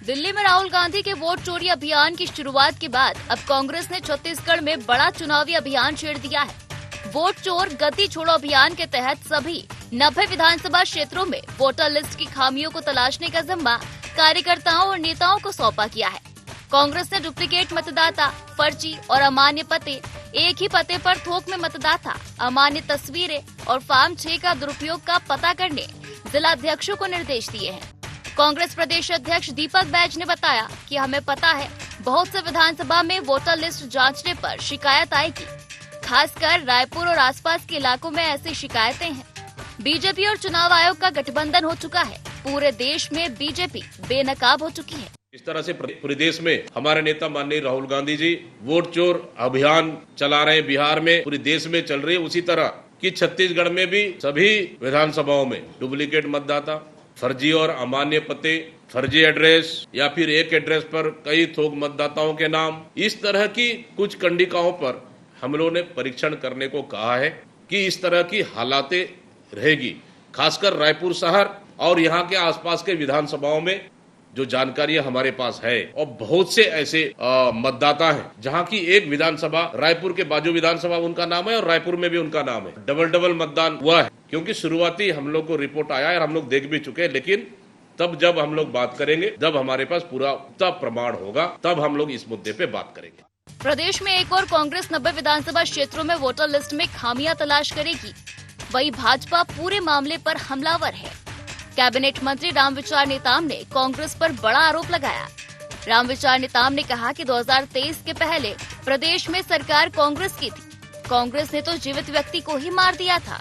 दिल्ली में राहुल गांधी के वोट चोरी अभियान की शुरुआत के बाद अब कांग्रेस ने छत्तीसगढ़ में बड़ा चुनावी अभियान छेड़ दिया है। वोट चोर गद्दी छोड़ो अभियान के तहत सभी 90 विधानसभा क्षेत्रों में वोटर लिस्ट की खामियों को तलाशने का जिम्मा कार्यकर्ताओं और नेताओं को सौंपा किया है। कांग्रेस ने डुप्लीकेट मतदाता, फर्जी और अमान्य पते, एक ही पते पर थोक में मतदाता, अमान्य तस्वीरें और फॉर्म 6 का दुरुपयोग का पता करने जिला अध्यक्षों को निर्देश दिए हैं। कांग्रेस प्रदेश अध्यक्ष दीपक बैज ने बताया कि हमें पता है बहुत से विधानसभा में वोटर लिस्ट जांचने पर शिकायत आएगी, खासकर रायपुर और आसपास के इलाकों में ऐसी शिकायतें हैं। बीजेपी और चुनाव आयोग का गठबंधन हो चुका है। पूरे देश में बीजेपी बेनकाब हो चुकी है। इस तरह से पूरे देश में हमारे नेता माननीय राहुल गांधी जी वोट चोर अभियान चला रहे हैं। बिहार में पूरे देश में चल रही है, उसी तरह कि छत्तीसगढ़ में भी सभी विधानसभाओं में डुप्लीकेट मतदाता, फर्जी और अमान्य पते, फर्जी एड्रेस या फिर एक एड्रेस पर कई थोक मतदाताओं के नाम, इस तरह की कुछ कंडिकाओं पर हम लोगों ने परीक्षण करने को कहा है कि इस तरह की हालातें रहेगी। खासकर रायपुर शहर और यहाँ के आसपास के विधानसभाओं में जो जानकारियां हमारे पास है, और बहुत से ऐसे मतदाता हैं जहां की एक विधानसभा रायपुर के बाजू विधानसभा उनका नाम है और रायपुर में भी उनका नाम है। डबल मतदान हुआ है, क्योंकि शुरुआती हम लोग को रिपोर्ट आया है और हम लोग देख भी चुके हैं। लेकिन तब जब हम लोग बात करेंगे, जब हमारे पास पूरा प्रमाण होगा, तब हम लोग इस मुद्दे पे बात करेंगे। प्रदेश में एक और कांग्रेस 90 विधानसभा क्षेत्रों में वोटर लिस्ट में खामियां तलाश करेगी। वही भाजपा पूरे मामले पर हमलावर है। कैबिनेट मंत्री रामविचार नेताम ने कांग्रेस पर बड़ा आरोप लगाया। रामविचार नेताम ने कहा कि 2023 के पहले प्रदेश में सरकार कांग्रेस की थी। कांग्रेस ने तो जीवित व्यक्ति को ही मार दिया था।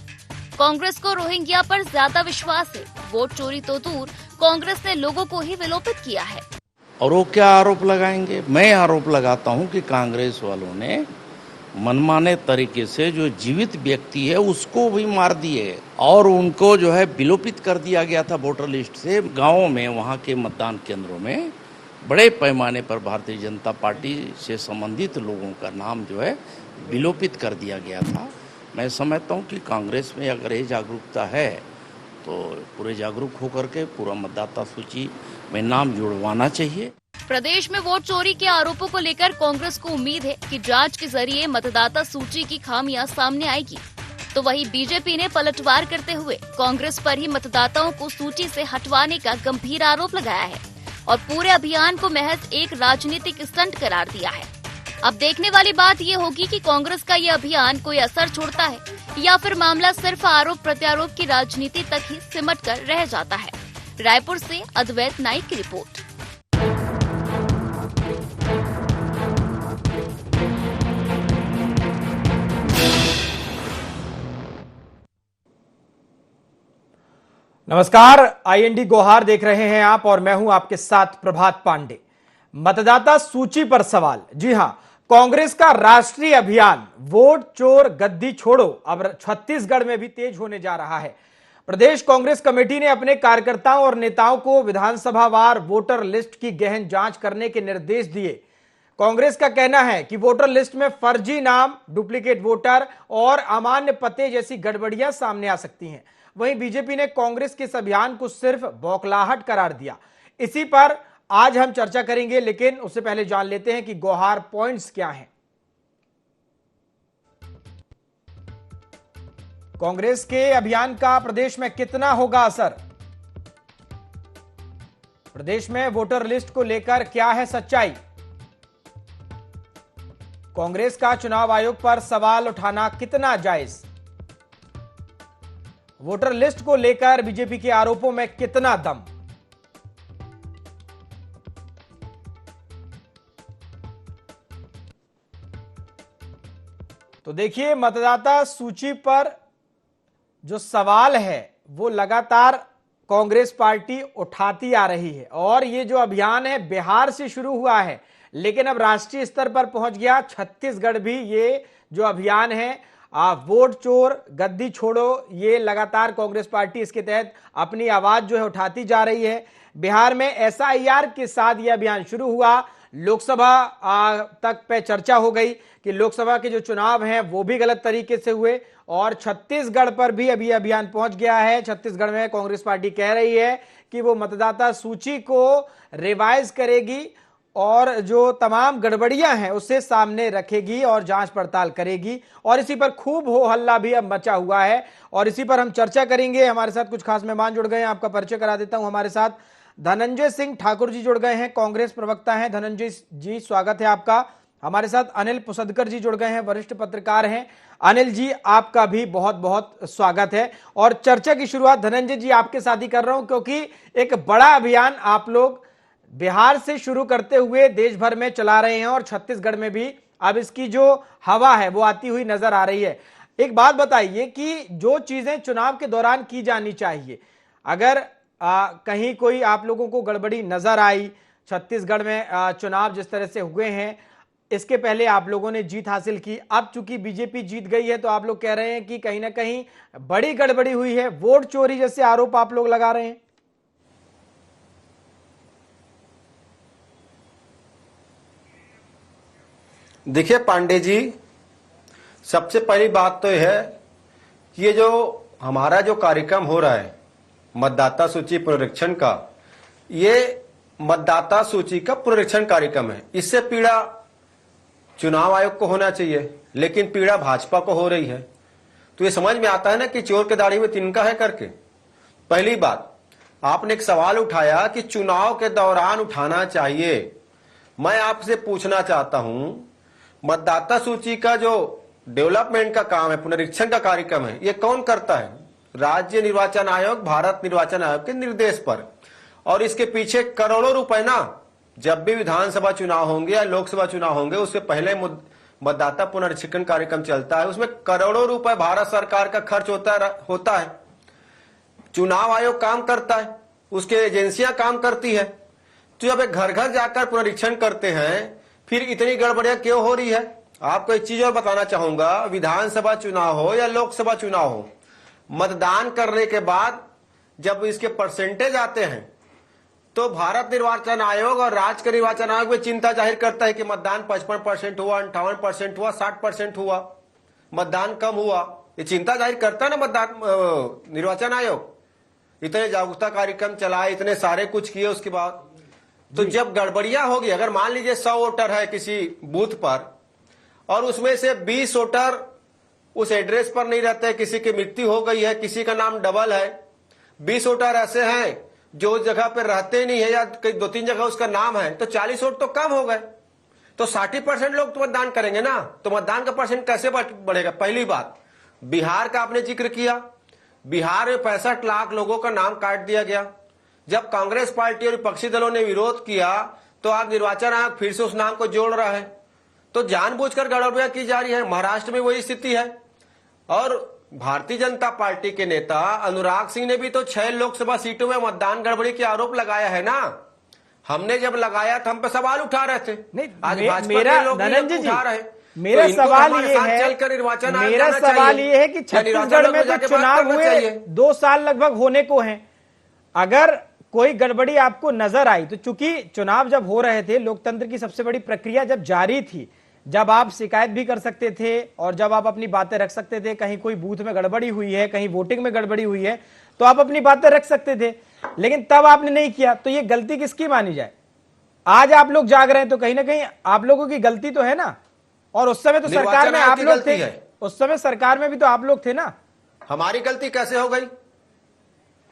कांग्रेस को रोहिंग्या पर ज्यादा विश्वास है। वोट चोरी तो दूर, कांग्रेस ने लोगों को ही विलोपित किया है। और वो क्या आरोप लगाएंगे? मैं आरोप लगाता हूं कि कांग्रेस वालों ने मनमाने तरीके से जो जीवित व्यक्ति है उसको भी मार दिए और उनको जो है विलोपित कर दिया गया था वोटर लिस्ट से। गांवों में, वहां के मतदान केंद्रों में बड़े पैमाने पर भारतीय जनता पार्टी से संबंधित लोगों का नाम जो है विलोपित कर दिया गया था। मैं समझता हूं कि कांग्रेस में अगर ये जागरूकता है तो पूरे जागरूक होकर के पूरा मतदाता सूची में नाम जुड़वाना चाहिए। प्रदेश में वोट चोरी के आरोपों को लेकर कांग्रेस को उम्मीद है कि जांच के जरिए मतदाता सूची की खामियां सामने आएगी। तो वहीं बीजेपी ने पलटवार करते हुए कांग्रेस पर ही मतदाताओं को सूची से हटवाने का गंभीर आरोप लगाया है और पूरे अभियान को महज एक राजनीतिक स्टंट करार दिया है। अब देखने वाली बात ये होगी कि कांग्रेस का ये अभियान कोई असर छोड़ता है या फिर मामला सिर्फ आरोप प्रत्यारोप की राजनीति तक ही सिमट कर रह जाता है। रायपुर से अद्वैत नाइक की रिपोर्ट। नमस्कार, IND गोहार देख रहे हैं आप और मैं हूं आपके साथ प्रभात पांडे। मतदाता सूची पर सवाल। जी हां, कांग्रेस का राष्ट्रीय अभियान वोट चोर गद्दी छोड़ो अब छत्तीसगढ़ में भी तेज होने जा रहा है। प्रदेश कांग्रेस कमेटी ने अपने कार्यकर्ताओं और नेताओं को विधानसभावार वोटर लिस्ट की गहन जांच करने के निर्देश दिए। कांग्रेस का कहना है कि वोटर लिस्ट में फर्जी नाम, डुप्लीकेट वोटर और अमान्य पते जैसी गड़बड़ियां सामने आ सकती हैं। वहीं बीजेपी ने कांग्रेस के इस अभियान को सिर्फ बौखलाहट करार दिया। इसी पर आज हम चर्चा करेंगे, लेकिन उससे पहले जान लेते हैं कि गोहार पॉइंट्स क्या हैं। कांग्रेस के अभियान का प्रदेश में कितना होगा असर? प्रदेश में वोटर लिस्ट को लेकर क्या है सच्चाई? कांग्रेस का चुनाव आयोग पर सवाल उठाना कितना जायज? वोटर लिस्ट को लेकर बीजेपी के आरोपों में कितना दम? तो देखिए, मतदाता सूची पर जो सवाल है वो लगातार कांग्रेस पार्टी उठाती आ रही है और ये जो अभियान है बिहार से शुरू हुआ है, लेकिन अब राष्ट्रीय स्तर पर पहुंच गया। छत्तीसगढ़ भी ये जो अभियान है वोट चोर गद्दी छोड़ो, ये लगातार कांग्रेस पार्टी इसके तहत अपनी आवाज जो है उठाती जा रही है। बिहार में SIR के साथ यह अभियान शुरू हुआ। लोकसभा तक पे चर्चा हो गई कि लोकसभा के जो चुनाव हैं वो भी गलत तरीके से हुए, और छत्तीसगढ़ पर भी अभी अभियान पहुंच गया है। छत्तीसगढ़ में कांग्रेस पार्टी कह रही है कि वो मतदाता सूची को रिवाइज करेगी और जो तमाम गड़बड़ियां हैं उसे सामने रखेगी और जांच पड़ताल करेगी, और इसी पर खूब हो हल्ला भी अब मचा हुआ है और इसी पर हम चर्चा करेंगे। हमारे साथ कुछ खास मेहमान जुड़ गए हैं, आपका परिचय करा देता हूं। हमारे साथ धनंजय सिंह ठाकुर जी जुड़ गए हैं, कांग्रेस प्रवक्ता हैं। धनंजय जी, स्वागत है आपका। हमारे साथ अनिल पुसदकर जी जुड़ गए हैं, वरिष्ठ पत्रकार हैं। अनिल जी, आपका भी बहुत बहुत स्वागत है। और चर्चा की शुरुआत धनंजय जी आपके साथ ही कर रहा हूं, क्योंकि एक बड़ा अभियान आप लोग बिहार से शुरू करते हुए देश भर में चला रहे हैं और छत्तीसगढ़ में भी अब इसकी जो हवा है वो आती हुई नजर आ रही है। एक बात बताइए कि जो चीजें चुनाव के दौरान की जानी चाहिए, अगर कहीं कोई आप लोगों को गड़बड़ी नजर आई छत्तीसगढ़ में, चुनाव जिस तरह से हुए हैं, इसके पहले आप लोगों ने जीत हासिल की, अब चूंकि बीजेपी जीत गई है तो आप लोग कह रहे हैं कि कहीं ना कहीं बड़ी गड़बड़ी हुई है, वोट चोरी जैसे आरोप आप लोग लगा रहे हैं। देखिए पांडे जी, सबसे पहली बात तो यह है कि ये जो हमारा जो कार्यक्रम हो रहा है मतदाता सूची पुनरीक्षण का, ये मतदाता सूची का पुनरीक्षण कार्यक्रम है। इससे पीड़ा चुनाव आयोग को होना चाहिए, लेकिन पीड़ा भाजपा को हो रही है। तो ये समझ में आता है ना कि चोर के दाढ़ी में तिनका है करके। पहली बात, आपने एक सवाल उठाया कि चुनाव के दौरान उठाना चाहिए। मैं आपसे पूछना चाहता हूं, मतदाता सूची का जो डेवलपमेंट का काम है, पुनरीक्षण का कार्यक्रम है, ये कौन करता है? राज्य निर्वाचन आयोग, भारत निर्वाचन आयोग के निर्देश पर। और इसके पीछे करोड़ों रुपए ना, जब भी विधानसभा चुनाव होंगे या लोकसभा चुनाव होंगे उससे पहले मतदाता पुनरीक्षण कार्यक्रम चलता है। उसमें करोड़ों रुपए भारत सरकार का खर्च होता है। चुनाव आयोग काम करता है, उसके एजेंसियां काम करती है। तो जब घर घर जाकर पुनरीक्षण करते हैं, फिर इतनी गड़बड़ियां क्यों हो रही है? आपको एक चीज और बताना चाहूंगा, विधानसभा चुनाव हो या लोकसभा चुनाव हो, मतदान करने के बाद जब इसके परसेंटेज आते हैं तो भारत निर्वाचन आयोग और राज्य के निर्वाचन आयोग में चिंता जाहिर करता है कि मतदान 55% हुआ, 58% हुआ, 60% हुआ, मतदान कम हुआ। ये चिंता जाहिर करता है ना मतदान निर्वाचन आयोग। इतने जागरूकता कार्यक्रम चलाए, इतने सारे कुछ किए, उसके बाद तो जब गड़बड़ियां होगी, अगर मान लीजिए 100 वोटर है किसी बूथ पर और उसमें से 20 वोटर उस एड्रेस पर नहीं रहते, किसी की मृत्यु हो गई है, किसी का नाम डबल है, 20 वोटर ऐसे हैं जो उस जगह पर रहते नहीं है या कई 2-3 जगह उसका नाम है, तो 40 वोट तो कम हो गए। तो 60% लोग तो मतदान करेंगे ना, तो मतदान का परसेंट कैसे बढ़ेगा? पहली बात, बिहार का आपने जिक्र किया, बिहार में 65 लाख लोगों का नाम काट दिया गया। जब कांग्रेस पार्टी और विपक्षी दलों ने विरोध किया तो आज निर्वाचन आयोग फिर से उस नाम को जोड़ रहा है। तो जानबूझकर गड़बड़ियां की जा रही है। महाराष्ट्र में वही स्थिति है। और भारतीय जनता पार्टी के नेता अनुराग सिंह ने भी तो 6 लोकसभा सीटों में मतदान गड़बड़ी के आरोप लगाया है ना। हमने जब लगाया था हम पे सवाल उठा रहे थे। नहीं, आज भाजपा के लोग उठा रहे। मेरा सवाल ये है कि छत्तीसगढ़ में तो चुनाव हुए 2 साल लगभग होने को हैं। अगर कोई गड़बड़ी आपको नजर आई तो, चूंकि चुनाव जब हो रहे थे, लोकतंत्र की सबसे बड़ी प्रक्रिया जब जारी थी, जब आप शिकायत भी कर सकते थे और जब आप अपनी बातें रख सकते थे, कहीं कोई बूथ में गड़बड़ी हुई है, कहीं वोटिंग में गड़बड़ी हुई है, तो आप अपनी बातें रख सकते थे, लेकिन तब आपने नहीं किया। तो ये गलती किसकी मानी जाए? आज आप लोग जाग रहे हैं तो कहीं ना कहीं आप लोगों की गलती तो है ना। और उस समय तो सरकार में आप लोग थे, उस समय सरकार में भी तो आप लोग थे ना। हमारी गलती कैसे हो गई?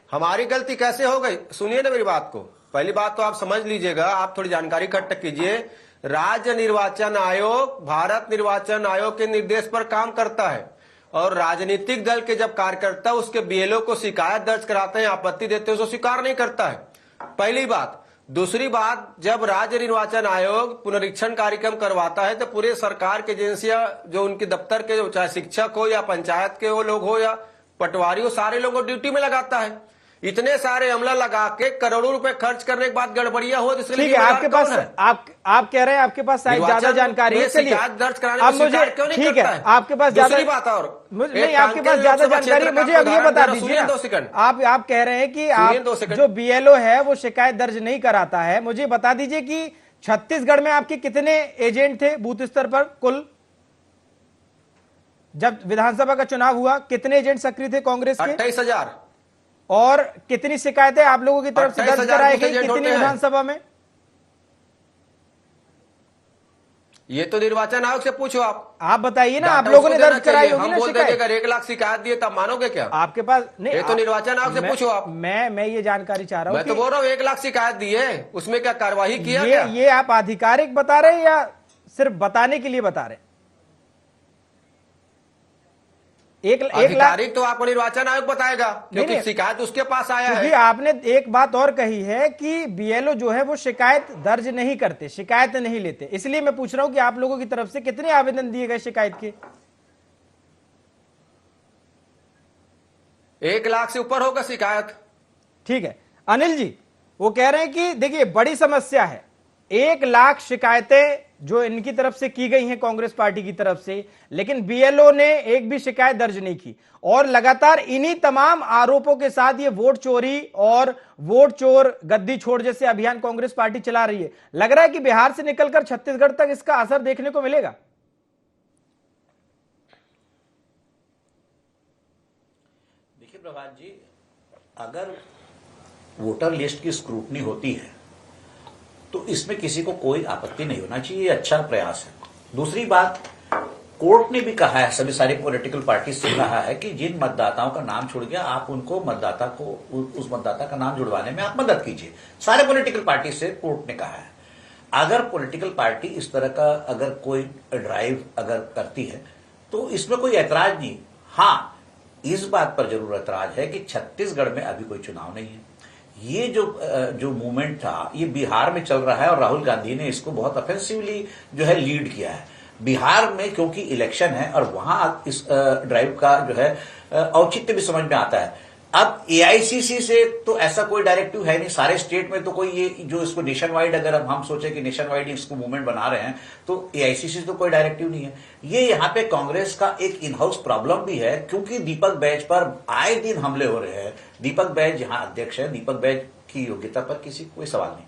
हमारी गलती कैसे हो गई? सुनिए ना मेरी बात को। पहली बात तो आप समझ लीजिएगा, आप थोड़ी जानकारी इकट्ठा कीजिए। राज्य निर्वाचन आयोग भारत निर्वाचन आयोग के निर्देश पर काम करता है और राजनीतिक दल के जब कार्यकर्ता उसके बीएलओ को शिकायत दर्ज कराते हैं, आपत्ति देते हैं, उसको स्वीकार नहीं करता है। पहली बात। दूसरी बात, जब राज्य निर्वाचन आयोग पुनरीक्षण कार्यक्रम करवाता है तो पूरे सरकार की एजेंसियां, जो उनके दफ्तर के, चाहे शिक्षक हो या पंचायत के वो लोग हो या पटवारी हो, सारे लोगों को ड्यूटी में लगाता है। इतने सारे अमला लगा के करोड़ों रुपए खर्च करने के बाद गड़बड़ियां हो, तो ठीक है, आपके पास आप कह रहे हैं आपके पास ज्यादा जानकारी है। चलिए, अब मुझे ठीक है, आपके पास ज्यादा बात और नहीं, आपके पास ज्यादा जानकारी, मुझे अब ये बता दीजिए। आप कह रहे हैं कि आप जो बीएलओ है वो शिकायत दर्ज नहीं कराता है। मुझे बता दीजिए कि छत्तीसगढ़ में आपके कितने एजेंट थे बूथ स्तर पर कुल? जब विधानसभा का चुनाव हुआ कितने एजेंट सक्रिय थे कांग्रेस के? 28,000। और कितनी शिकायतें आप लोगों की तरफ से दर्ज कराई गई कितनी विधानसभा में? ये तो निर्वाचन आयोग से पूछो आप बताइए ना, आप लोगों ने दर्ज कराई होगी ना शिकायत? अगर 1 लाख शिकायत दिए तब मानोगे क्या? आपके पास नहीं, ये तो निर्वाचन आयोग से पूछो आप। मैं ये जानकारी चाह रहा हूँ। मैं तो बोल रहा हूँ 1 लाख शिकायत दिए, उसमें क्या कार्रवाई किया? ये आप आधिकारिक बता रहे हैं या सिर्फ बताने के लिए बता रहे हैं? 1 लाख तो आपको निर्वाचन आयोग बताएगा, क्योंकि शिकायत उसके पास आया है। आपने एक बात और कही है कि बीएलओ जो है वो शिकायत दर्ज नहीं करते, शिकायत नहीं लेते, इसलिए मैं पूछ रहा हूं कि आप लोगों की तरफ से कितने आवेदन दिए गए शिकायत के? 1 लाख से ऊपर होगा शिकायत। ठीक है अनिल जी, वो कह रहे हैं कि देखिए बड़ी समस्या है, 1 लाख शिकायतें जो इनकी तरफ से की गई हैं कांग्रेस पार्टी की तरफ से, लेकिन बीएलओ ने एक भी शिकायत दर्ज नहीं की और लगातार इन्हीं तमाम आरोपों के साथ ये वोट चोरी और वोट चोर गद्दी छोड़ जैसे अभियान कांग्रेस पार्टी चला रही है। लग रहा है कि बिहार से निकलकर छत्तीसगढ़ तक इसका असर देखने को मिलेगा। देखिए प्रभात जी, अगर वोटर लिस्ट की स्क्रूटनी होती है तो इसमें किसी को कोई आपत्ति नहीं होना चाहिए, अच्छा प्रयास है। दूसरी बात, कोर्ट ने भी कहा है, सभी सारी पॉलिटिकल पार्टी से कहा है कि जिन मतदाताओं का नाम छुड़ गया आप उनको मतदाता को उस मतदाता का नाम जुड़वाने में आप मदद कीजिए। सारे पॉलिटिकल पार्टी से कोर्ट ने कहा है। अगर पॉलिटिकल पार्टी इस तरह का अगर कोई ड्राइव अगर करती है तो इसमें कोई ऐतराज नहीं। हाँ, इस बात पर जरूर ऐतराज है कि छत्तीसगढ़ में अभी कोई चुनाव नहीं है। ये जो मूवमेंट था ये बिहार में चल रहा है और राहुल गांधी ने इसको बहुत ऑफेंसिवली जो है लीड किया है। बिहार में क्योंकि इलेक्शन है और वहां इस ड्राइव का जो है औचित्य भी समझ में आता है। अब एआईसीसी से तो ऐसा कोई डायरेक्टिव है नहीं, सारे स्टेट में तो कोई ये जो इसको नेशन वाइड अगर हम सोचे कि नेशन वाइड इसको मूवमेंट बना रहे हैं तो एआईसीसी से तो कोई डायरेक्टिव नहीं है। ये यहाँ पे कांग्रेस का एक इन हाउस प्रॉब्लम भी है, क्योंकि दीपक बैज पर आए दिन हमले हो रहे हैं। दीपक बैज यहाँ अध्यक्ष है, दीपक बैज की योग्यता पर किसी कोई सवाल नहीं,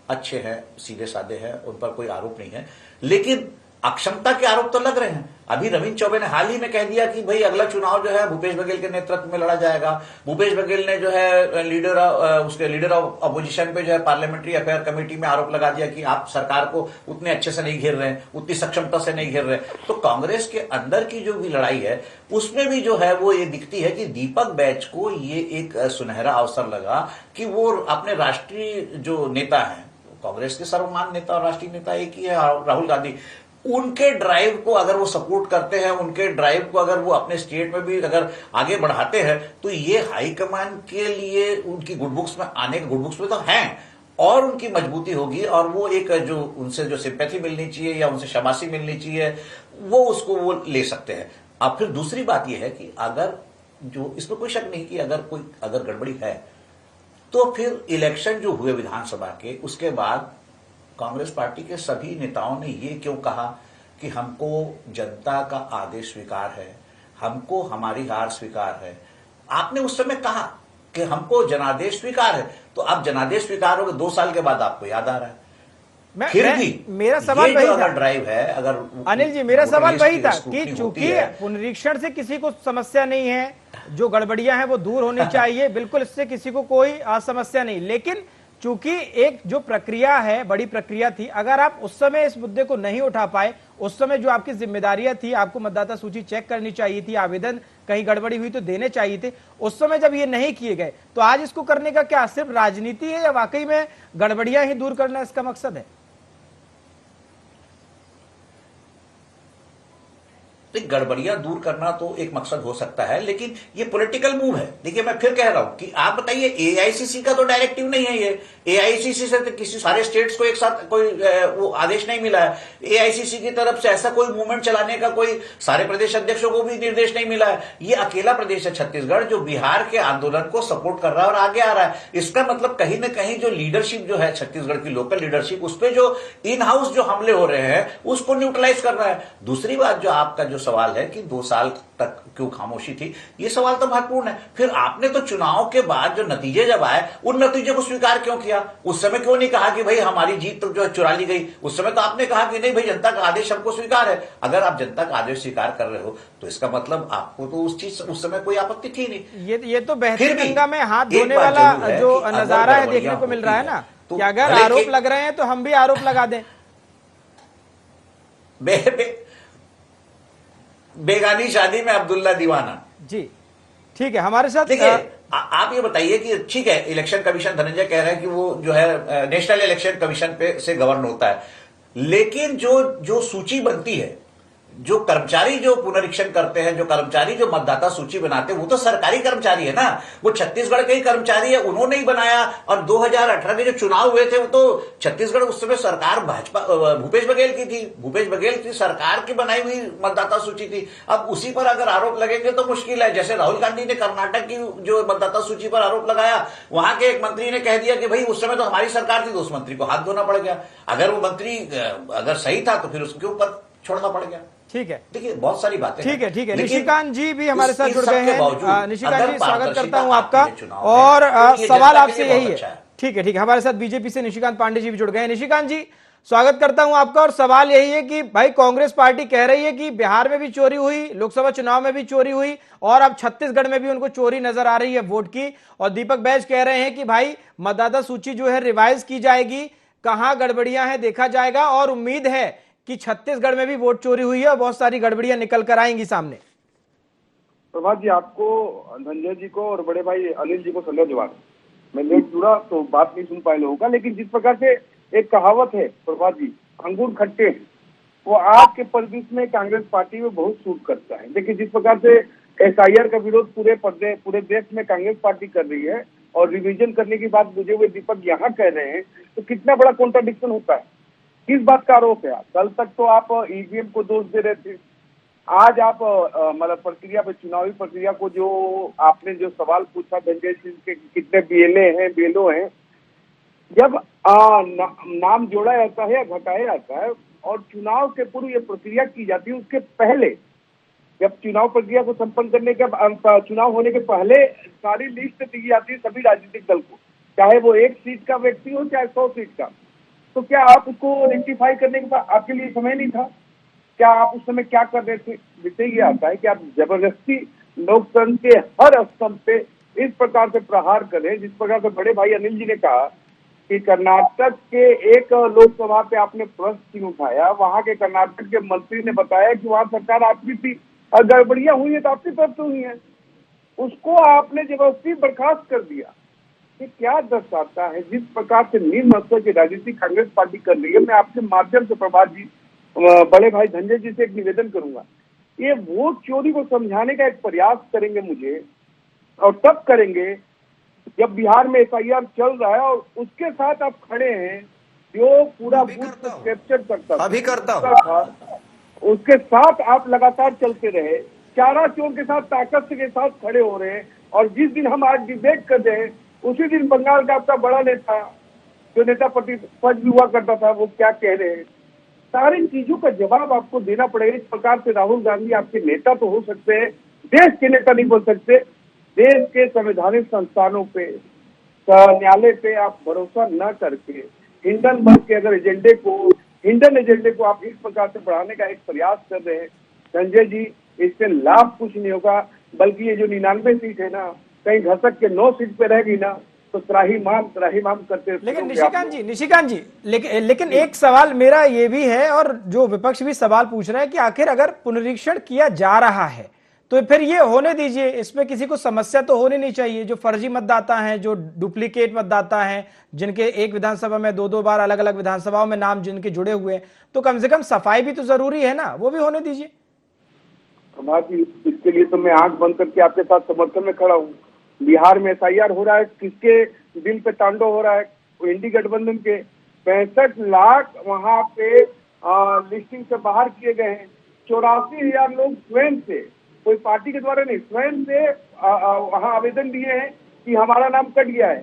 अच्छे हैं, सीधे साधे हैं, उन पर कोई आरोप नहीं है, लेकिन अक्षमता के आरोप तो लग रहे हैं। अभी रविंद्र चौबे ने हाल ही में कह दिया कि भाई अगला चुनाव जो है भूपेश बघेल के नेतृत्व में लड़ा जाएगा। भूपेश बघेल ने जो है लीडर ऑफ अपोजिशन पे जो है पार्लियामेंट्री अफेयर कमेटी में आरोप लगा दिया कि आप सरकार को उतने अच्छे से नहीं घेर रहे हैं, उतनी सक्षमता से नहीं घेर रहे। तो कांग्रेस के अंदर की जो भी लड़ाई है उसमें भी जो है वो ये दिखती है कि दीपक बैच को ये एक सुनहरा अवसर लगा कि वो अपने राष्ट्रीय जो नेता है, कांग्रेस के सर्वमान्य नेता और राष्ट्रीय नेता एक ही है राहुल गांधी, उनके ड्राइव को अगर वो सपोर्ट करते हैं, उनके ड्राइव को अगर वो अपने स्टेट में भी अगर आगे बढ़ाते हैं तो ये हाईकमान के लिए उनकी गुड बुक्स में आने के गुड बुक्स में तो हैं और उनकी मजबूती होगी और वो एक जो उनसे जो सिंपैथी मिलनी चाहिए या उनसे शाबाशी मिलनी चाहिए वो उसको वो ले सकते हैं। अब फिर दूसरी बात यह है कि अगर जो इसमें कोई शक नहीं कि अगर गड़बड़ी है तो फिर इलेक्शन जो हुए विधानसभा के उसके बाद कांग्रेस पार्टी के सभी नेताओं ने ये क्यों कहा कि हमको जनता का आदेश स्वीकार है, हमको हमारी हार स्वीकार है। आपने उस समय कहा कि हमको जनादेश स्वीकार है, तो अब जनादेश स्वीकार होगा 2 साल के बाद आपको याद आ रहा है। फिर भी मेरा सवाल वही था, ड्राइव है अगर अनिल जी, मेरा सवाल वही था कि चूंकि पुनरीक्षण से किसी को समस्या नहीं है, जो गड़बड़ियां हैं वो दूर होनी चाहिए, बिल्कुल इससे किसी को कोई समस्या नहीं, लेकिन चूंकि एक जो प्रक्रिया है बड़ी प्रक्रिया थी, अगर आप उस समय इस मुद्दे को नहीं उठा पाए, उस समय जो आपकी जिम्मेदारियां थी, आपको मतदाता सूची चेक करनी चाहिए थी, आवेदन कहीं गड़बड़ी हुई तो देने चाहिए थे, उस समय जब ये नहीं किए गए तो आज इसको करने का क्या सिर्फ राजनीति है या वाकई में गड़बड़ियां ही दूर करना इसका मकसद है? गड़बड़ियां दूर करना तो एक मकसद हो सकता है, लेकिन ये पॉलिटिकल मूव है। देखिए मैं फिर कह रहा हूं कि आप बताइए, एआईसीसी का तो डायरेक्टिव नहीं है ये, एआईसीसी से तो किसी सारे स्टेट्स को एक साथ कोई वो आदेश नहीं मिला है, एआईसीसी की तरफ से ऐसा कोई मूवमेंट चलाने का कोई सारे प्रदेश अध्यक्षों को भी निर्देश नहीं मिला है। ये अकेला प्रदेश है छत्तीसगढ़ जो बिहार के आंदोलन को सपोर्ट कर रहा है और आगे आ रहा है। इसका मतलब कहीं ना कहीं जो लीडरशिप जो है छत्तीसगढ़ की लोकल लीडरशिप, उस पर जो इन हाउस जो हमले हो रहे हैं उसको न्यूट्रलाइज कर रहा है। दूसरी बात जो आपका जो सवाल सवाल है कि 2 साल तक क्यों खामोशी थी, ये सवाल तो महत्वपूर्ण है। फिर आपने तो चुनाव के बाद जो नतीजे जब आए उन नतीजों को स्वीकार क्यों किया? उस समय क्यों नहीं कहा कि भाई हमारी जीत तो जो है चुरा ली गई? उस समय तो आपने कहा कि नहीं भाई, जनता का आदेश हमको स्वीकार है। अगर आप जनता का आदेश स्वीकार कर रहे हो तो इसका मतलब आपको तो उस समय कोई आपत्ति थी नहीं। ये तो बहती फिर भी गंगा में हाथ एक धोने बात वाला जरूर है जो कि अगर नजारा है गड़बड़ियां देखने को मिल होती रहा है हैं, ना, तो कि अगर भले आरोप के- लग रहे हैं तो हम भी आरोप लगा दें। बेगानी शादी में अब्दुल्ला दीवाना। जी ठीक है, हमारे साथ देखिए, आप ये बताइए कि ठीक है, इलेक्शन कमीशन, धनंजय कह रहे हैं कि वो जो है नेशनल इलेक्शन कमीशन पे से गवर्न होता है, लेकिन जो सूची बनती है, जो कर्मचारी जो पुनरीक्षण करते हैं, जो कर्मचारी जो मतदाता सूची बनाते हैं, वो तो सरकारी कर्मचारी है ना, वो छत्तीसगढ़ के ही कर्मचारी है, उन्होंने ही बनाया। और 2018 के जो चुनाव हुए थे वो तो छत्तीसगढ़ उस समय सरकार भाजपा भूपेश बघेल की थी, भूपेश बघेल की सरकार की बनाई हुई मतदाता सूची थी। अब उसी पर अगर आरोप लगेंगे तो मुश्किल है। जैसे राहुल गांधी ने कर्नाटक की जो मतदाता सूची पर आरोप लगाया, वहां के एक मंत्री ने कह दिया कि भाई उस समय तो हमारी सरकार थी, तो उस मंत्री को हाथ धोना पड़ गया। अगर वो मंत्री अगर सही था तो फिर उसके ऊपर छोड़ना पड़ गया। ठीक है, देखिए, बहुत सारी बातें ठीक है, ठीक है। लेकिन निशिकांत जी भी हमारे साथ इन जुड़ सब गए के हैं। बावजूद निशिकांत अगर जी, स्वागत पारदर्शिता करता हूं आपके आपका। लिए चुनाव है, और तो ये सवाल जनता के आपसे लिए यही बहुत है। अच्छा है। ठीक है, ठीक है, हमारे साथ बीजेपी से निशिकांत पांडे जी भी जुड़ गए हैं। निशिकांत जी, स्वागत करता हूं आपका। और सवाल यही है कि भाई, कांग्रेस पार्टी कह रही है कि बिहार में भी चोरी हुई, लोकसभा चुनाव में भी चोरी हुई, और अब छत्तीसगढ़ में भी उनको चोरी नजर आ रही है वोट की। और दीपक बैज कह रहे हैं कि भाई मतदाता सूची जो है रिवाइज की जाएगी, कहां गड़बड़ियां हैं देखा जाएगा, और उम्मीद है कि छत्तीसगढ़ में भी वोट चोरी हुई है और बहुत सारी गड़बड़ियां निकल कर आएंगी सामने। प्रभात जी, आपको, धनंजय जी को और बड़े भाई अनिल जी को संदेश जवाब। मैं लेट जुड़ा तो बात नहीं सुन पाए लोगों का, लेकिन जिस प्रकार से एक कहावत है प्रभात जी, अंगूर खट्टे हैं, वो आज के परिदृश्य में कांग्रेस पार्टी में बहुत सूट करता है। देखिए, जिस प्रकार से एसआईआर का विरोध पूरे देश में कांग्रेस पार्टी कर रही है और रिवीजन करने की बात बुझे हुए दीपक यहाँ कह रहे हैं, तो कितना बड़ा कॉन्ट्राडिक्शन होता है। किस बात का आरोप है? कल तक तो आप ईवीएम को दोष दे रहे थे, आज आप मतलब प्रक्रिया पे, चुनावी प्रक्रिया को, जो आपने जो सवाल पूछा धनंजय सिंह के कितने बीएलए हैं, बीएलओ हैं, जब नाम जोड़ा जाता है या घटाया जाता है और चुनाव के पूर्व ये प्रक्रिया की जाती है, उसके पहले जब चुनाव प्रक्रिया को संपन्न करने के चुनाव होने के पहले सारी लिस्ट दी जाती है सभी राजनीतिक दल को, चाहे वो 1 सीट का व्यक्ति हो चाहे 100 सीट का। तो क्या आप उसको रेक्टिफाई करने के बाद आपके लिए समय नहीं था? क्या आप उस समय क्या कर रहे थे? विषय ये आता है कि आप जबरदस्ती लोकतंत्र के हर स्तंभ पे इस प्रकार से प्रहार करें, जिस प्रकार से बड़े भाई अनिल जी ने कहा कि कर्नाटक के एक लोकसभा पे आपने प्रश्न क्यों उठाया, वहां के कर्नाटक के मंत्री ने बताया कि वहां सरकार आपकी थी और गड़बड़ियां हुई है तो आपकी तरफ से हुई है, उसको आपने जबरदस्ती बर्खास्त कर दिया। ये क्या दर्शाता है? जिस प्रकार से निम्न स्तर की राजनीति कांग्रेस पार्टी कर रही है, मैं आपके माध्यम से प्रभात जी, बड़े भाई धनंजय जी से एक निवेदन करूंगा, ये वोट चोरी को समझाने का एक प्रयास करेंगे मुझे, और तब करेंगे जब बिहार में एफआईआर चल रहा है और उसके साथ आप खड़े हैं, जो पूरा बूथ को कैप्चर करता अभी करता था, उसके साथ आप लगातार चलते रहे, चारा चोर के साथ ताकत के साथ खड़े हो रहे हैं। और जिस दिन हम आज डिबेट कर रहे हैं, उसी दिन बंगाल का आपका बड़ा नेता, जो नेता प्रतिपक्ष भी हुआ करता था, वो क्या कह रहे हैं, सारी चीजों का जवाब आपको देना पड़ेगा। इस प्रकार से राहुल गांधी आपके नेता तो हो सकते हैं, देश के नेता नहीं बन सकते। देश के संवैधानिक संस्थानों पे, न्यायालय पे आप भरोसा न करके हिंडनबर्ग के अगर हिंडन एजेंडे को आप इस प्रकार से बढ़ाने का एक प्रयास कर रहे हैं, संजय जी, इससे लाभ कुछ नहीं होगा, बल्कि ये जो 99 सीट है ना, कहीं घसक के 9 सीट पे रहेगी ना, तो त्राहिमाम करते। लेकिन निशिकांत जी, लेकिन एक सवाल मेरा ये भी है, और जो विपक्ष भी सवाल पूछ रहा है कि आखिर अगर पुनरीक्षण किया जा रहा है तो फिर ये होने दीजिए, इसमें किसी को समस्या तो होनी नहीं चाहिए। जो फर्जी मतदाता हैं, जो डुप्लीकेट मतदाता हैं, जिनके एक विधानसभा में 2-2 बार अलग अलग विधानसभाओं में नाम जिनके जुड़े हुए हैं, तो कम से कम सफाई भी तो जरूरी है ना, वो भी होने दीजिए। इसके लिए तो मैं आंख बंद करके आपके साथ समर्थन में खड़ा हूँ। बिहार में एसआईआर हो रहा है, किसके दिल पे तांडव हो रहा है? इंडी गठबंधन के 65 लाख वहां पे लिस्टिंग से बाहर किए गए हैं। 84,000 लोग स्वयं से, कोई पार्टी के द्वारा नहीं, स्वयं से वहां आवेदन दिए हैं कि हमारा नाम कट गया है।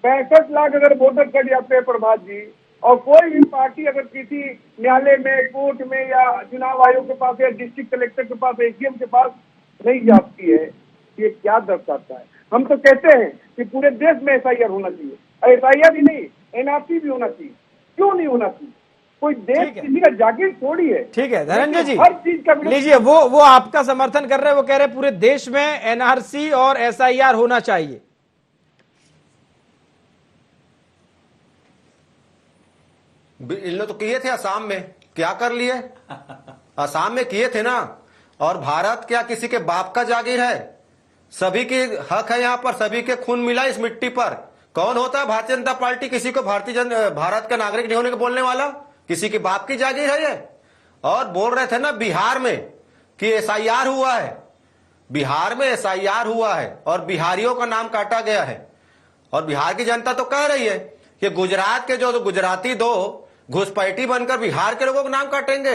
65 लाख अगर वोटर कट जाते हैं प्रभात जी, और कोई भी पार्टी अगर किसी न्यायालय में, कोर्ट में या चुनाव आयोग के पास या डिस्ट्रिक्ट कलेक्टर के पास, एसीएम के पास नहीं जाती है, ये क्या दर्शाता है? हम तो कहते हैं कि पूरे देश में एसआईआर होना चाहिए। एसआईआर ही नहीं, एनआरसी भी होना चाहिए। क्यों नहीं होना चाहिए? कोई देश किसी का जागीर थोड़ी है। ठीक है धनंजय जी, हर चीज का लीजिए, वो आपका समर्थन कर रहे हैं, वो कह रहे हैं पूरे देश में एनआरसी और एसआईआर होना चाहिए। इन लोग तो किए थे असम में, क्या कर लिए? असम में किए थे ना। और भारत क्या किसी के बाप का जागीर है? सभी की हक है यहाँ पर, सभी के खून मिला इस मिट्टी पर। कौन होता है भारतीय जनता पार्टी किसी को भारत का नागरिक नहीं होने को बोलने वाला? किसी के बाप की जागीर है ये? और बोल रहे थे ना बिहार में कि एसआईआर हुआ है, बिहार में एसआईआर हुआ है और बिहारियों का नाम काटा गया है। और बिहार की जनता तो कह रही है कि गुजरात के जो गुजराती दो घुसपैठी बनकर बिहार के लोगों का नाम काटेंगे।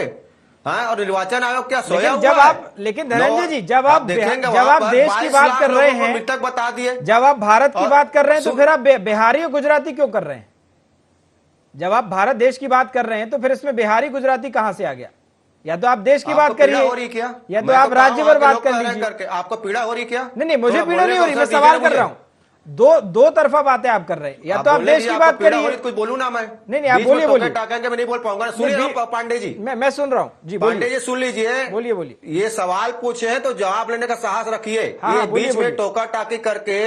हाँ, और निर्वाचन आयोग क्या सोया हुआ है? लेकिन धनंजय जी, जब आप देश की बात कर रहे हैं, मृतक बता दिए। जब आप भारत की बात कर रहे हैं तो फिर आप बिहारी और गुजराती क्यों कर रहे हैं? जब आप भारत देश की बात कर रहे हैं तो फिर इसमें बिहारी गुजराती कहां से आ गया? या तो आप देश की बात करिए क्या, या तो आप राज्य भर बात कर लीजिए। आपको पीड़ा हो रही क्या? नहीं, मुझे पीड़ा नहीं हो रही, मैं सवाल कर रहा हूं। दो तरफा बातें आप कर रहे हैं। या तो आप देश की बात करिए। कुछ बोलूं ना मैं? नहीं, आप बोलिए। मैं नहीं बोल पाऊंगा। सुनिए पांडे जी, मैं सुन रहा हूं जी। पांडे जी सुन लीजिए, बोलिए। ये सवाल पूछे हैं तो जवाब लेने का साहस रखिए। ये बीच में टोका टाकी करके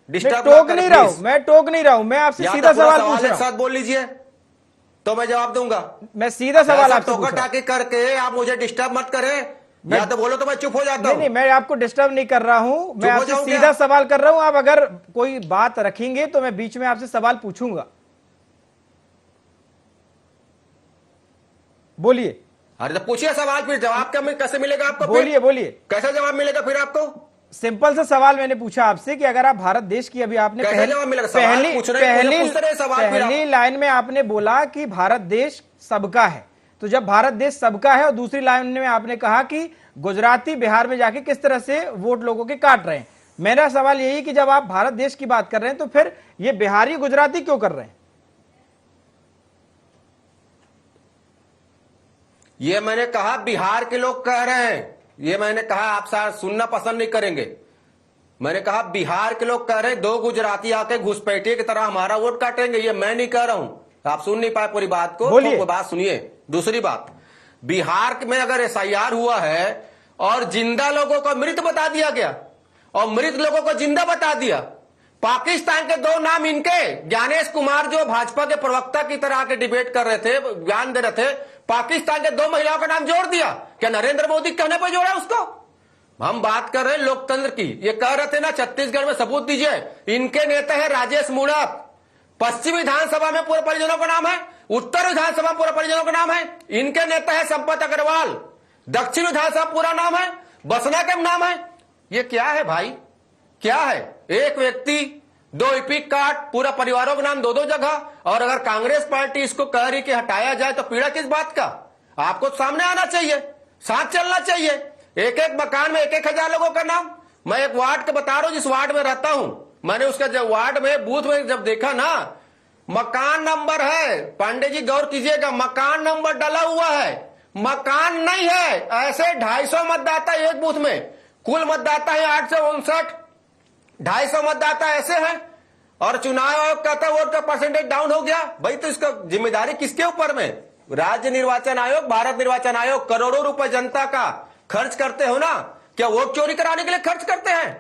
डिस्टर्ब टोक नहीं रहा हूं, मैं टोक नहीं रहा हूं, मैं आपसे सीधा सवाल पूछ रहा हूं। साथ बोल लीजिए तो मैं जवाब दूंगा। मैं सीधा सवाल आपसे टोका टाकी करके आप मुझे डिस्टर्ब मत करें, या तो बोलो तो मैं चुप हो जाता हूं। नहीं, मैं आपको डिस्टर्ब नहीं कर रहा हूं, मैं आपसे सीधा सवाल कर रहा हूं। आप अगर कोई बात रखेंगे तो मैं बीच में आपसे सवाल पूछूंगा। बोलिए। अरे तो पूछिए सवाल, फिर जवाब कैसे मिलेगा आपको? बोलिए। कैसे जवाब मिलेगा फिर आपको? सिंपल सा सवाल मैंने पूछा आपसे कि अगर आप भारत देश की, अभी आपने पहली लाइन में आपने बोला कि भारत देश सबका है, तो जब भारत देश सबका है और दूसरी लाइन में आपने कहा कि गुजराती बिहार में जाके किस तरह से वोट लोगों के काट रहे हैं, मेरा सवाल यही कि जब आप भारत देश की बात कर रहे हैं तो फिर ये बिहारी गुजराती क्यों कर रहे हैं? ये मैंने कहा बिहार के लोग कह रहे हैं, ये मैंने कहा, आप शायद सुनना पसंद नहीं करेंगे। मैंने कहा बिहार के लोग कह रहे हैं दो गुजराती आके घुसपैठिए की तरह हमारा वोट काटेंगे। ये मैं नहीं कह रहा हूं, आप सुन नहीं पाए पूरी बात को, तो बात सुनिए। दूसरी बात, बिहार में अगर एसआईआर हुआ है और जिंदा लोगों को मृत बता दिया गया और मृत लोगों को जिंदा बता दिया, पाकिस्तान के दो नाम इनके, ज्ञानेश कुमार जो भाजपा के प्रवक्ता की तरह आके डिबेट कर रहे थे, बयान दे रहे थे, पाकिस्तान के दो महिलाओं का नाम जोड़ दिया। क्या नरेंद्र मोदी कहने पर जोड़ा उसको? हम बात कर रहे हैं लोकतंत्र की। ये कह रहे थे ना छत्तीसगढ़ में सबूत दीजिए। इनके नेता है राजेश मूणत, पश्चिम विधानसभा में पूरे परिजनों का नाम है, उत्तर विधानसभा पूरा परिजनों का नाम है। इनके नेता है संपत अग्रवाल, दक्षिण विधानसभा पूरा नाम है, बसना का नाम है। ये क्या है भाई, क्या है? एक व्यक्ति दो इपिक कार्ड, पूरा परिवारों का नाम दो दो जगह। और अगर कांग्रेस पार्टी इसको कह रही कि हटाया जाए तो पीड़ा किस बात का? आपको सामने आना चाहिए, साथ चलना चाहिए। एक एक मकान में 1,000 लोगों का नाम। मैं एक वार्ड के बता रहा हूं, जिस वार्ड में रहता हूं, मैंने उसका जब वार्ड में बूथ में जब देखा ना, मकान नंबर है, पांडे जी गौर कीजिएगा, मकान नंबर डला हुआ है, मकान नहीं है। ऐसे 250 मतदाता एक बूथ में, कुल मतदाता है 859, 250 मतदाता ऐसे हैं। और चुनाव आयोग कहता है वोट का परसेंटेज डाउन हो गया। भाई तो इसका जिम्मेदारी किसके ऊपर में? राज्य निर्वाचन आयोग, भारत निर्वाचन आयोग करोड़ों रुपए जनता का खर्च करते हो ना, क्या वोट चोरी कराने के लिए खर्च करते हैं?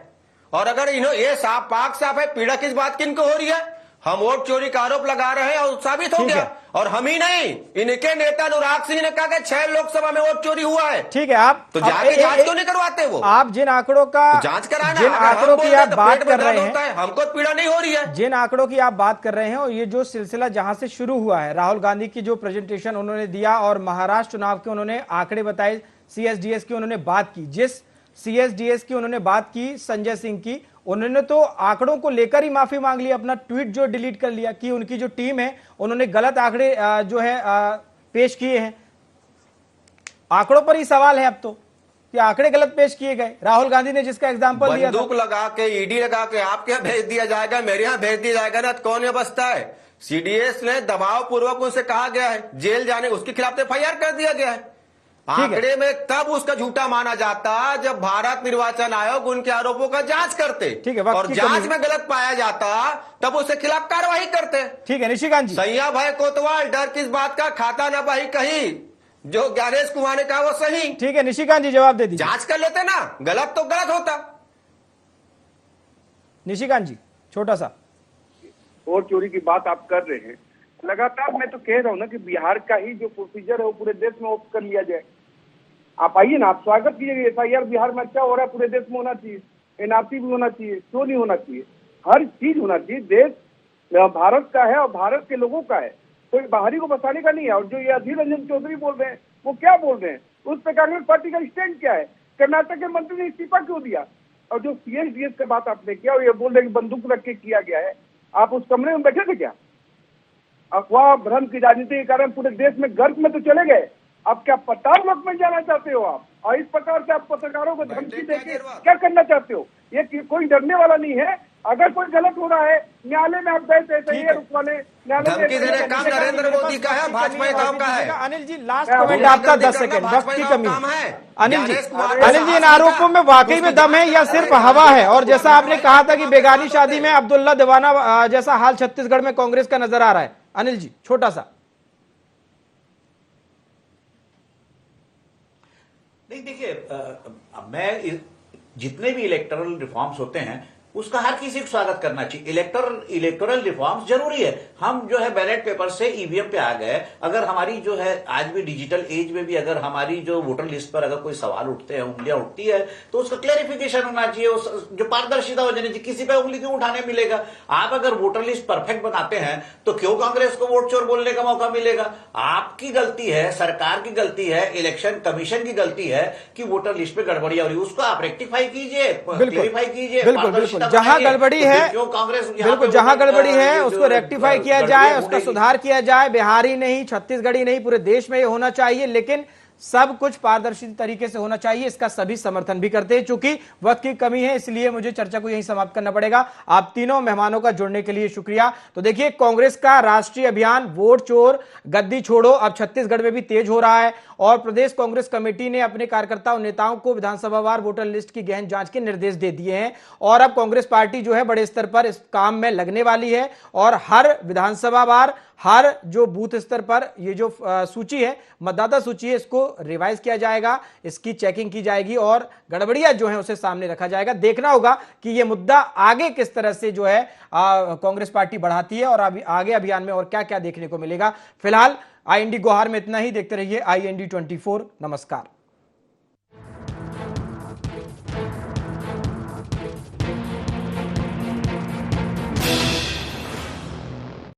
और अगर ये साफ पाक साफ है, पीड़ा किस बात की इनको हो रही है? हम वोट चोरी का आरोप लगा रहे हैं और साबित हो गया। और हम ही नहीं, इनके नेता अनुराग सिंह ने कहा कि 6 लोकसभा में वोट चोरी हुआ है। ठीक है, आप तो जाके जांच क्यों नहीं करवाते? वो आप जिन आंकड़ों का तो जांच कराना, जिन आंकड़ों की आप बात कर रहे हैं, हमको पीड़ा नहीं हो रही है। जिन आंकड़ों की आप बात कर रहे हैं, और ये जो सिलसिला जहां से शुरू हुआ है, राहुल गांधी की जो प्रेजेंटेशन उन्होंने दिया और महाराष्ट्र चुनाव के उन्होंने आंकड़े बताए, सीएसडीएस की उन्होंने बात की, जिस सीएसडीएस की उन्होंने बात की संजय सिंह की, उन्होंने तो आंकड़ों को लेकर ही माफी मांग ली, अपना ट्वीट जो डिलीट कर लिया कि उनकी जो टीम है उन्होंने गलत आंकड़े जो है पेश किए हैं। आंकड़ों पर ही सवाल है अब तो। कि आंकड़े गलत पेश किए गए। राहुल गांधी ने जिसका एग्जाम्पल दिया था, बंदूक लगा के ईडी लगा के आपके यहाँ भेज दिया जाएगा, मेरे यहाँ भेज दिया जाएगा ना, तो कौन ये बचता है? सीडीएस ने दबाव पूर्वक उनसे कहा गया है जेल जाने, उसके खिलाफ एफआईआर कर दिया गया है। आंकड़े में तब उसका झूठा माना जाता जब भारत निर्वाचन आयोग उनके आरोपों का जांच करते, ठीक है, और जांच में गलत पाया जाता तब उसके खिलाफ कार्रवाई करते। ठीक है निशिकांत जी। सैया भाई कोतवाल, डर किस बात का, खाता ना बही कहीं, जो ज्ञानेश कुमार ने कहा वो सही। ठीक है निशिकांत जी, जवाब दे दीजिए। जांच कर लेते ना, गलत तो गलत होता। निशिकांत जी छोटा सा। वोट चोरी की बात आप कर रहे हैं, लगातार मैं तो कह रहा हूं ना कि बिहार का ही जो प्रोसीजर है वो पूरे देश में ऑप्ट कर लिया जाए। आप आइए ना, आप स्वागत कीजिए। एफआईआर बिहार में अच्छा हो रहा है, पूरे देश में होना चाहिए, एनआरसी भी होना चाहिए, क्यों नहीं होना चाहिए? हर चीज होना चाहिए। देश भारत का है और भारत के लोगों का है, कोई बाहरी को बसाने का नहीं है। और जो ये अधीर रंजन चौधरी बोल रहे हैं, वो क्या बोल रहे हैं? उस पर कांग्रेस पार्टी का स्टैंड क्या है? कर्नाटक के मंत्री ने इस्तीफा क्यों दिया? और जो सीएसडीएस की बात आपने किया और ये बोल रहे कि बंदूक रख के किया गया है, आप उस कमरे में बैठे थे क्या? अफवाह भ्रम की राजनीति के कारण पूरे देश में गर्क में तो चले गए। आप क्या पताल वक्त में जाना चाहते हो आप? और इस प्रकार से आप पत्रकारों को धमकी देके क्या करना चाहते हो? ये कोई डरने वाला नहीं है। अगर कोई गलत हो रहा है, न्यायालय में आप गए थे रुकवाने, धमकी देने का काम नरेंद्र मोदी का है, भाजपा के काम का है। अनिल जी लास्ट कमेंट आपका 10 सेकंड, वक्त की कमी है। अनिल जी इन आरोपों में वाकई में दम है या सिर्फ हवा है? और जैसा आपने कहा था कि बेगानी शादी में अब्दुल्ला दीवाना जैसा हाल छत्तीसगढ़ में कांग्रेस का नजर आ रहा है। अनिल जी छोटा सा। नहीं देखिए, मैं जितने भी इलेक्टोरल रिफॉर्म्स होते हैं उसका हर किसी को स्वागत करना चाहिए। इलेक्टोरल रिफॉर्म्स जरूरी है। हम जो है बैलेट पेपर से ईवीएम पे आ गए। अगर हमारी जो है आज भी डिजिटल एज में भी अगर हमारी जो वोटर लिस्ट पर अगर कोई सवाल उठते हैं, उंगलियां उठती है, तो उसका क्लैरिफिकेशन होना चाहिए, जो पारदर्शिता हो जानी चाहिए। किसी पे उंगली क्यों उठाने मिलेगा? आप अगर वोटर लिस्ट परफेक्ट बनाते हैं तो क्यों कांग्रेस को वोट चोर बोलने का मौका मिलेगा? आपकी गलती है, सरकार की गलती है, इलेक्शन कमीशन की गलती है कि वोटर लिस्ट में गड़बड़ियां हो रही है। उसको आप रेक्टिफाई कीजिए, क्लैरिफाई कीजिए। बिल्कुल जहां गड़बड़ी है, बिल्कुल जहां गड़बड़ी है उसको रेक्टिफाई किया जाए, उसका सुधार किया जाए। बिहारी नहीं, छत्तीसगढ़ी नहीं, पूरे देश में ये होना चाहिए, लेकिन सब कुछ पारदर्शी तरीके से होना चाहिए। इसका सभी समर्थन भी करते हैं। चूंकि वक्त की कमी है इसलिए मुझे चर्चा को यहीं समाप्त करना पड़ेगा। आप तीनों मेहमानों का जुड़ने के लिए शुक्रिया। तो देखिए, कांग्रेस का राष्ट्रीय अभियान वोट चोर गद्दी छोड़ो अब छत्तीसगढ़ में भी तेज हो रहा है और प्रदेश कांग्रेस कमेटी ने अपने कार्यकर्ताओं नेताओं को विधानसभावार वोटर लिस्ट की गहन जांच के निर्देश दे दिए हैं और अब कांग्रेस पार्टी जो है बड़े स्तर पर इस काम में लगने वाली है और हर विधानसभावार हर जो बूथ स्तर पर ये जो सूची है, मतदाता सूची है, इसको रिवाइज किया जाएगा, इसकी चेकिंग की जाएगी और गड़बड़ियां जो है उसे सामने रखा जाएगा। देखना होगा कि ये मुद्दा आगे किस तरह से जो है कांग्रेस पार्टी बढ़ाती है और आगे अभियान में और क्या क्या देखने को मिलेगा। फिलहाल IND गुहार में इतना ही। देखते रहिए IND 24। नमस्कार।